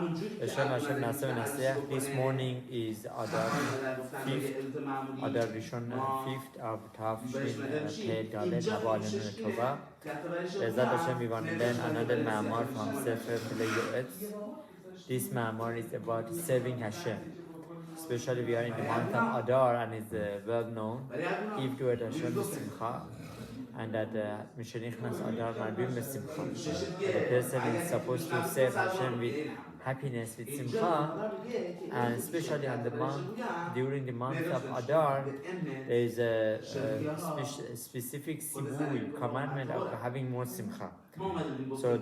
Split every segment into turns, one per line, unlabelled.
This morning is Adar 5th, Adar Rishon 5th of Tafshin Pei Dalet Haba Alenu Tova. Bezat Hashem, we want to learn another Ma'amar from Sefer Pele Yoetz. This Ma'amar is about serving Hashem. Especially we are in the month of Adar and it's well known. If to it Hashem Simcha. And that Mishenichnas Adar Marbim Simcha. The person is supposed to serve Hashem with happiness, with Simcha, and especially on the month, during the month of Adar, there is a specific sibui, commandment of having more Simcha. So,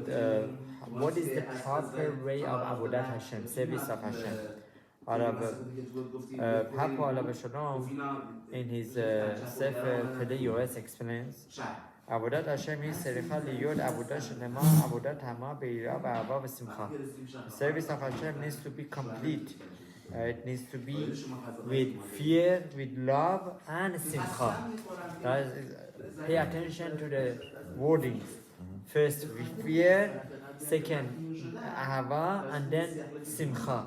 what is the proper way of Avodat Hashem, service of Hashem? Papa Alav Shalom in his Sefer Pele Yoetz explains עבודת השם היא צריכה להיות עבודה שלמה, עבודת המה, ביראה ואהבה ושמחה. The service of Hashem needs to be complete. It needs to be with fear, with love and simcha. Pay attention to the wordings. First with fear, second ahava, and then simcha.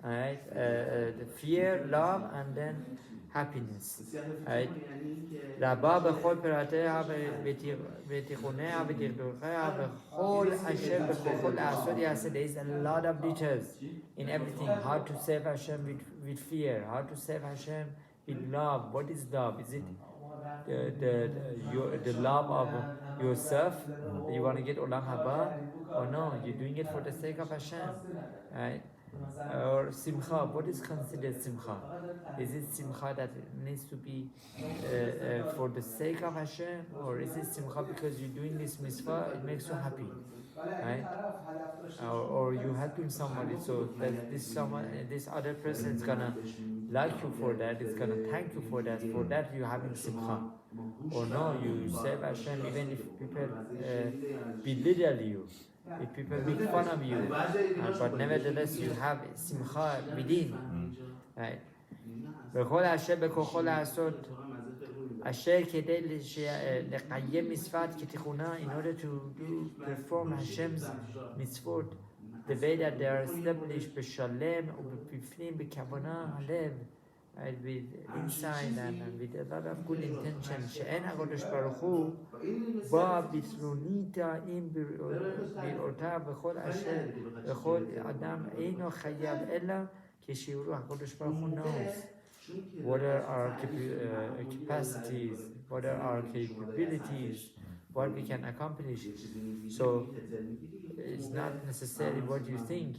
Right? The fear, love, and then happiness. Right? רבה בכל פרטיה ותיכוניה ודרדוריה וכל אשר בכוחו לעשות יעשה. There is a lot of details in everything. How to serve Hashem with fear, how to serve Hashem with love. What is love? Is it the love of yourself? You want to get Olam Haba? Or no, you're doing it for the sake of Hashem. Right? Or simcha, what is considered simcha? Is it simcha that needs to be for the sake of Hashem, or is it simcha because you're doing this mitzvah, it makes you happy, right? Or you helping somebody, so that this other person is gonna like you for that, is gonna thank you for that you're having simcha. Or no, you serve Hashem even if people belittle you. If people make fun of you, but nevertheless you have simcha within, right? וכל אשר בכוחו לעשות אשר כדי לקיים מצוות כתיכונה, in order to perform Hashem's mitzvot the way that they are established בשלם ובפנים בכוונה הלב, right, with inside and with a lot of good intention. שאין הקדוש ברוך הוא בא בתלוניתה עם בראותיו וכל אשר וכל אדם אינו חייב אלא כשיעורו. הקדוש ברוך הוא knows what are our capacities, what are our capabilities, what we can accomplish. So it's not necessarily what you think.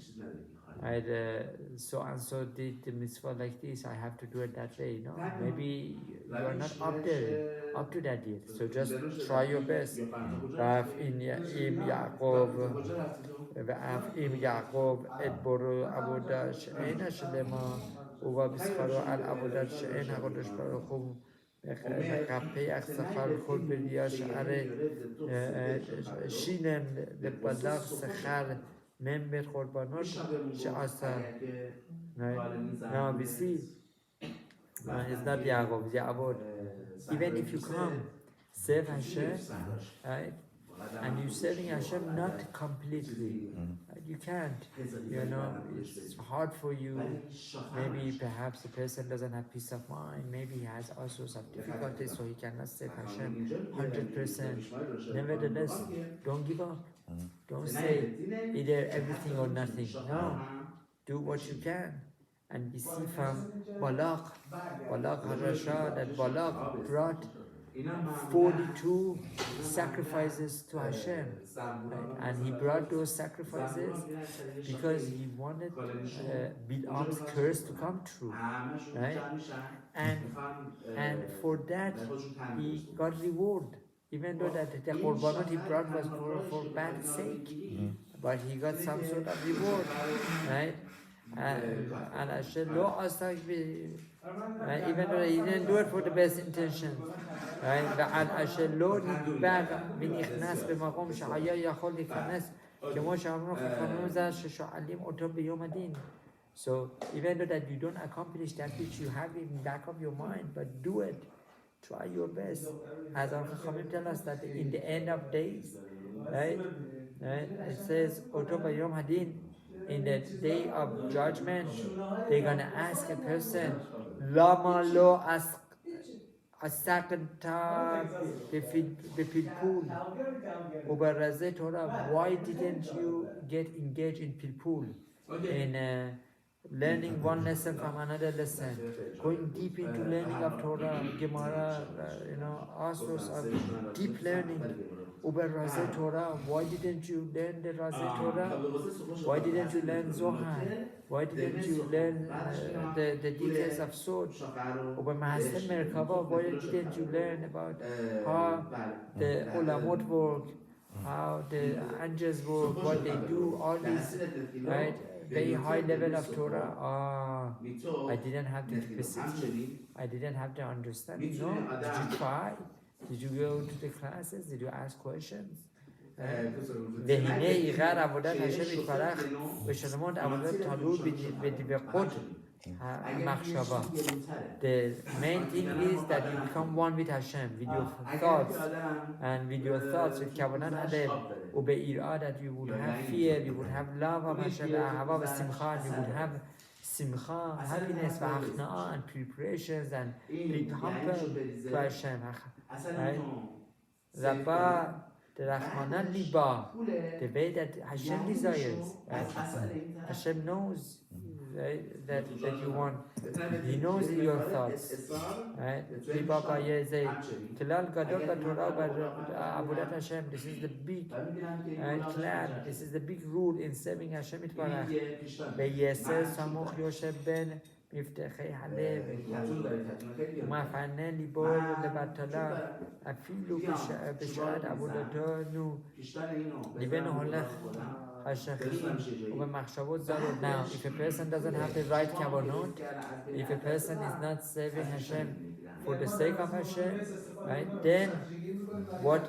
So and so did the mitzvah like this, I have to do it that way. No, maybe you are not up to that yet. So just try your best. In Yaakov et boru avodah she'ena shlema uva b'scharo al avodat she'en hakodesh baruch hu מקפח שכר כל בריאה שהרי שינם לבלח שכר member korbanot she'asa. Now we see it's not Yaakov, it's Avod. Even if you come serve Hashem, right, and you're serving Hashem not completely, right, you can't. You know, it's hard for you. Maybe perhaps the person doesn't have peace of mind. Maybe he has all sorts of difficulties, so he cannot serve Hashem 100%. Nevertheless, don't give up. Don't say either everything or nothing. No, do what you can. And we see from Balak Harasha that Balak brought 42 sacrifices to Hashem, right? And he brought those sacrifices because he wanted Bilam's curse to come true, right? And for that he got reward. Even though that the korbanot he brought was for bad sake, but he got some sort of reward, right? And Hashem lo astak, even though he didn't do it for the best intention, right? ועל אשר לא נדבק ונכנס במקום שהיה יכול להיכנס, כמו שאמרו חכמים זה ששואלים אותו ביום הדין. So even though that you don't accomplish that which you have in the back of your mind, but do it. Try your best. As our Chachamim tell us that in the end of days, right? It says, Oto Bayom Hadin, in the day of judgment, they're gonna ask a person, Lama lo asakta bepilpul ubaraze Torah. Why didn't you get engaged in pilpul, in learning one lesson from another lesson, going deep into learning of Torah, Gemara, all sorts of deep learning. Uber Raze Torah, why didn't you learn the Raze Torah? Why didn't you learn Zohar? Why didn't you learn the details of Sod? Uber Mahasem Merkava, why didn't you learn about how the Ulamot work, how the angels work, what they do, all these, right? Very high level of Torah. I didn't have the capacity. I didn't have the understanding. No, did you try? Did you go to the classes? Did you ask questions? והנה עיקר עבודת השם יתברך ושלמות עבודת תלוי בדבקות המחשבה. The main thing is that you become one with Hashem, with your thoughts, and with your thoughts with כוונת הלב, ובעירה that you would have fear, you would have love of Hashem, אהבה ושמחה, you would have simcha, happiness, והכנעה, and preparations, and being humble to Hashem. Right? Rabba, the Rahmanan Liba, the way that Hashem desires. Right? Hashem knows that you want. He knows your thoughts. Right? Liba Bayeze, Tilal Gadol Torah Abudat Hashem. This is the big clan. This is the big rule in serving Hashem Itbarach. Beyeser Samuch Yosef Ben. مفتاحي حلاب وما فعلنا لبور لبطلا أفيلو بشعاد عبودتانو لبنه الله هشخي وبمخشبوت زارو. Now, if a person doesn't have the right kavanot, if a person is not serving Hashem for the sake of Hashem, right, then what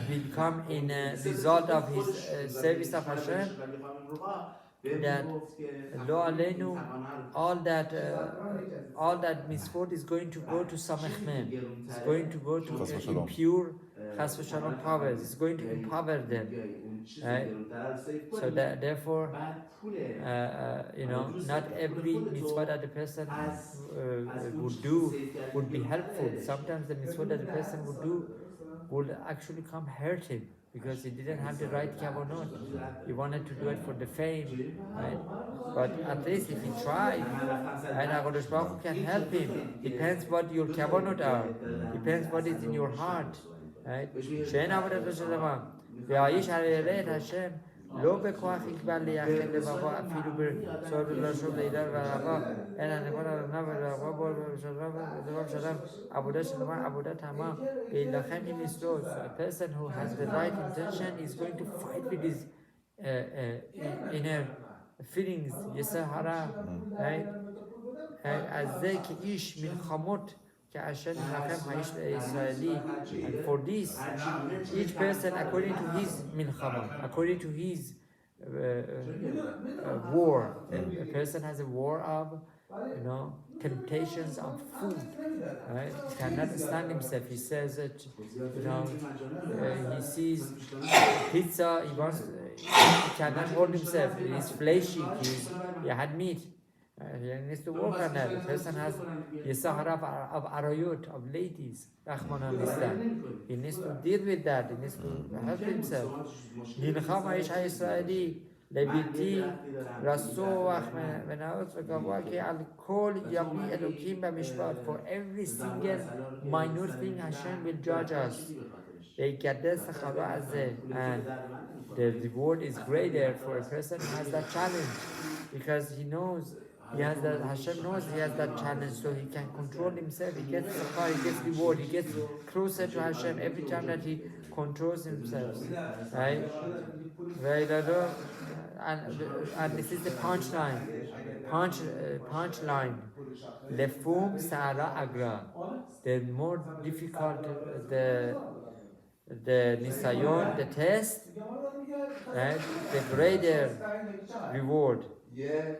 will come in a result of his service of Hashem, that lo alenu, all that misfort is going to go to samech mem. It's going to go to impure chas v'shalom powers. It's going to empower them. Right? So that therefore, not every mitzvah that the person would do would be helpful. Sometimes the mitzvah that the person would do would actually come hurt him, because he didn't have the right kavanot. He wanted to do it for the fame, right? But at least if he tried, and HaKadosh Baruch Hu can help him. Depends what your kavanot are. Depends what is in your heart, right? שאין עבודת השלמה, והאיש הרי את השם לא בכוח יקבל ליחד לבבו אפילו בסוד ולשוב לידר ולרבה, אלא נבוא לרנה ולרבה בו ודבר שלם עבודה שלמה, עבודה תמה, להילחם עם מסלול. A person who has the right intention is going to fight with his inner feelings, יסר הרע, right? אז זה כאיש מלחמות كعشان يلحم عيش الإسرائيلي. And for this, each person according to his milchama, according to his war. A person has a war of, temptations of food. Right? He cannot stand himself. He says that, he sees pizza. He cannot hold himself. He's fleshy. He had meat. He needs to work on that. The person has Yisahara of Arayot, of ladies. He needs to deal with that. He needs to help himself. Nilcham Aish HaYisraeli Lebiti Rasoach Menaot V'Kavaki Al Kol Yavi Elokim B'Mishpat. For every single minute thing, Hashem will judge us. And the reward is greater for a person who has that challenge, because he knows. Hashem knows he has that challenge, so he can control himself. He gets zakah, he gets reward, he gets closer to Hashem every time that he controls himself. Right? And this is the punchline. Punchline. Lefum Sa'ara Agra. The more difficult the nisayon, the test, right? The greater reward. It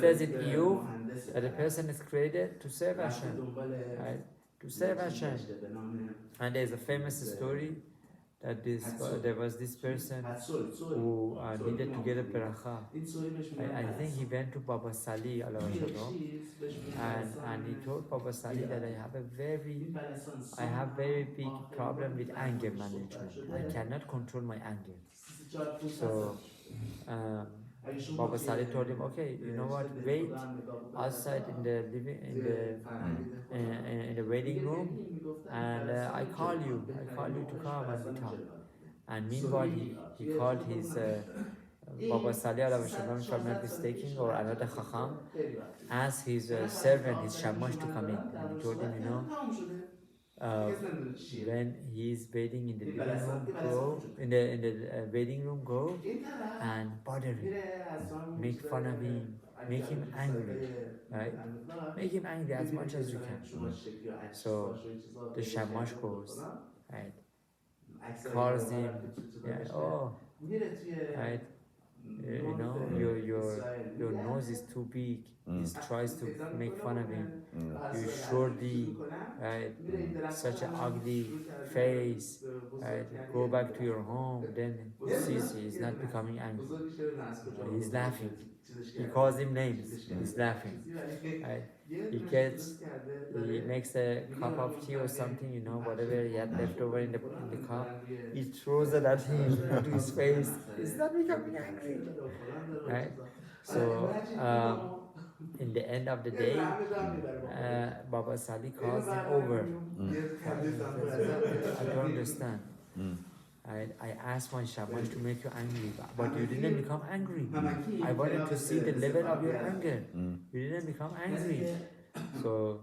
says in Iyov that a person is created to serve Hashem, right? To serve Hashem. And there's a famous story that there was this person who needed to get a beracha. I think he went to Baba Sali and he told Baba Sali that I have very big problem with anger management. I cannot control my anger. So Baba Sali told him, okay, you know what? Wait outside in the waiting room, and I call you to come and we talk. And meanwhile, he called his Baba Salih if I'm not mistaken, or another Chacham, asked his servant, his Shamash, to come in. And he told him, you know, when he is waiting in the living room, go in the waiting room, go and bother him, make fun of him, make him angry, right? Make him angry as much as you can. So the Shamash goes, right? Calls him, right? You know, your nose is too big. He tries to make fun of him. You shorty, right? Such an ugly face, right? Go back to your home. Then sees he's not becoming angry. He's laughing. He calls him names. He's laughing, right? He makes a cup of tea or something, you know, whatever he had left over in the cup. He throws it at him, to his face. He's not becoming angry, right? So in the end of the day, Baba Sali calls him over. I don't understand. I asked my Shamash to make you angry, but you didn't become angry. I wanted to see the level of your anger. You didn't become angry. So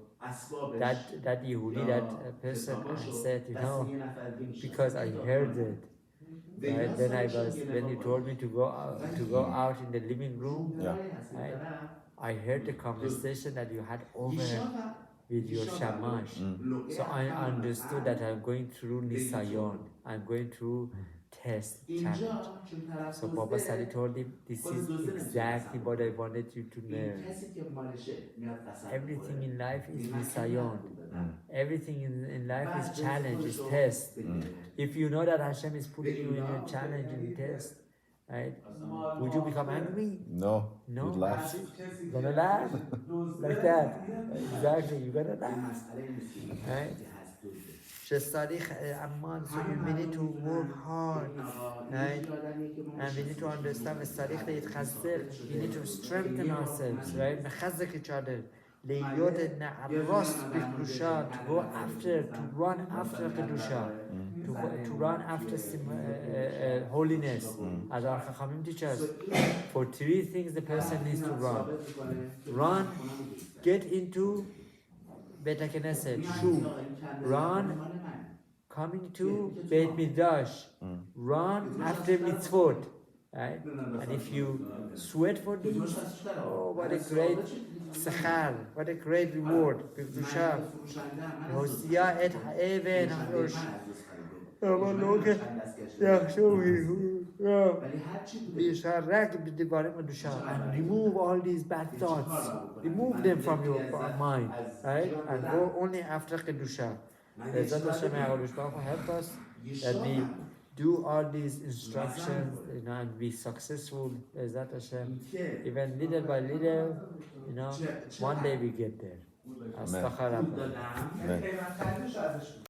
that Yehudi, that person, said, you know, because I heard it. Right? When you told me to go out in the living room, right? I heard the conversation that you had over with your Shamash. So I understood that I'm going through Nisayon. I'm going through test, challenge. So Baba Sali told him, this is exactly what I wanted you to know. Everything in life is Nisayon. Everything in life is challenge, is test. If you know that Hashem is putting you in a challenge and test, right? Would you become angry?
No.
No.
You'd laugh.
You're gonna laugh like that. Exactly. You're gonna laugh, right? So you need to work hard, right? And we need to understand we need to strengthen ourselves, right? Mechazek each other. To go after, to run after Kedusha, to run after holiness. As our Chachamim teach us, for 3 things the person needs to run. Run, get into Bet HaKnesset, Shu. Run, coming to Beit Midrash. Run after mitzvot. Right? And if you sweat for these, oh, what a great sachar, what a great reward. B'kedusha. Hosea et ha'even ha'rosh. And remove all these bad thoughts. Remove them from your mind, right? And go only after Kedusha. Help us that we do all these instructions, you know, and be successful. Hashem. Even little by little, you know, one day we get there.
Amen. Amen.